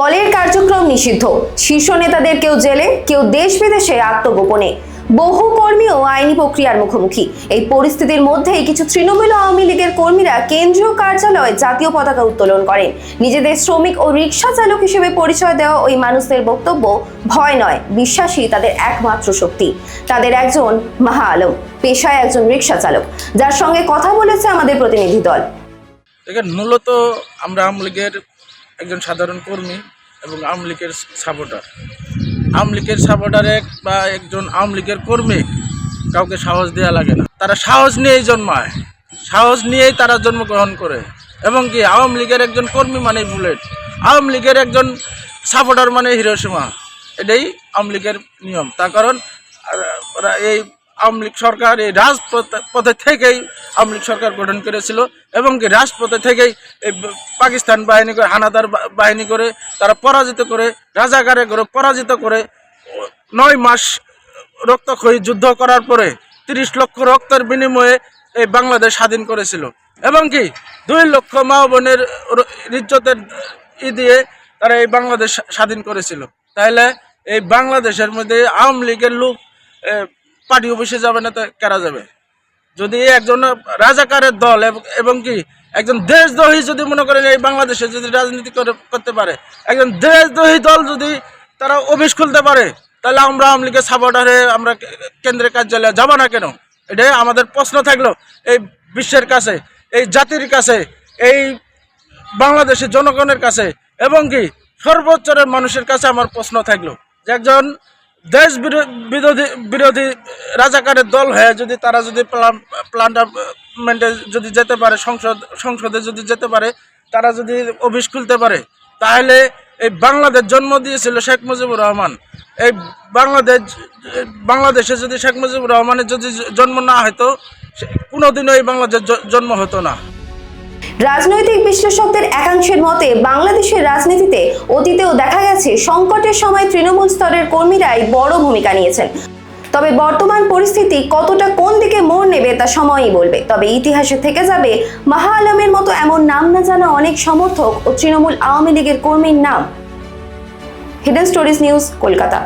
দলের কার্যক্রম নিষিদ্ধ, শীর্ষ নেতাদের কেউ জেলে, কেউ দেশ বিদেশে আত্মগোপনে, বহু কর্মীও আইনি প্রক্রিয়ার মুখোমুখি। এই পরিস্থিতির মধ্যেই কিছু তৃণমূল আওয়ামী লীগের কর্মীরা কেন্দ্রীয় কার্যালয়ে জাতীয় পতাকা উত্তোলন করেন। নিজেদের শ্রমিক ও রিক্সা চালক হিসেবে পরিচয় দেওয়া ওই মানুষদের বক্তব্য, ভয় নয়, বিশ্বাসই তাদের একমাত্র শক্তি। তাদের একজন মাহা আলম, পেশায় একজন রিক্সা চালক, যার সঙ্গে কথা বলেছে আমাদের প্রতিনিধি দল। মূলত আমরা আওয়ামী লীগের একজন সাধারণ কর্মী এবং আওয়ামী লীগের সাপোর্টার। আওয়ামী লীগের সাপোর্টারে বা একজন আওয়ামী লীগের কর্মী কাউকে সাহস দেওয়া লাগে না। তারা সাহস নিয়েই জন্মায়, সাহস নিয়েই তারা জন্মগ্রহণ করে। এবং কি আওয়ামী লীগের একজন কর্মী মানে বুলেট, আওয়ামী লীগের একজন সাপোর্টার মানে হিরোশিমা। এটাই আওয়ামী লীগের নিয়ম। তার কারণ এই আওয়ামী লীগ সরকার এই রাজপথে থেকেই আওয়ামী লীগ সরকার গঠন করেছিল এবং কি রাজপথে থেকেই এই পাকিস্তান বাহিনী করে, হানাদার বাহিনী করে তারা পরাজিত করে, রাজাকারে করে পরাজিত করে 9 মাস রক্তক্ষয়ী যুদ্ধ করার পরে 30 লক্ষ রক্তের বিনিময়ে এই বাংলাদেশ স্বাধীন করেছিল। এবং কি 2 লক্ষ মা বোনের ইজ্জতের দিয়ে তারা এই বাংলাদেশ স্বাধীন করেছিল। তাহলে এই বাংলাদেশের মধ্যে আওয়ামী লীগের লোক পার্টি অফিসে যাবে না তো কারা যাবে? যদি একজন রাজাকারের দল এবং কি একজন দেশদ্রোহী যদি মনে করেন এই বাংলাদেশে যদি রাজনীতি করতে পারে, একজন দেশদ্রোহী দল যদি তারা অফিস খুলতে পারে, তাহলে আমরা আওয়ামী লীগের সাপোর্টারে আমরা কেন্দ্রের কার্যালয়ে যাব না কেন? এটাই আমাদের প্রশ্ন থাকলো এই বিশ্বের কাছে, এই জাতির কাছে, এই বাংলাদেশের জনগণের কাছে এবং কি সর্বোচ্চের মানুষের কাছে আমার প্রশ্ন থাকলো যে একজন দেশ বিরোধী রাজাকারের দল হয়ে যদি তারা যদি পার্লামেন্টে যদি যেতে পারে, সংসদে যদি যেতে পারে, তারা যদি অফিস খুলতে পারে, তাহলে এই বাংলাদেশ জন্ম দিয়েছিল শেখ মুজিবুর রহমান। এই বাংলাদেশে যদি শেখ মুজিবুর রহমানের যদি জন্ম না হতো, কোনোদিনও এই বাংলাদেশ জন্ম হতো না। রাজনৈতিক বিশ্লেষকদের একাংশের মতে, বাংলাদেশের রাজনীতিতে অতীতেও দেখা গেছে সংকটের সময় তৃণমূল স্তরের কর্মীরাই বড় ভূমিকা নিয়েছেন। তবে বর্তমান পরিস্থিতি কতটা কোন দিকে মোড় নেবে তা সময়ই বলবে। তবে ইতিহাসে থেকে যাবে মাহা আলমের মতো এমন নাম না জানা অনেক সমর্থক ও তৃণমূল আওয়ামী লীগের কর্মীর নাম। Hidden stories news, Kolkata.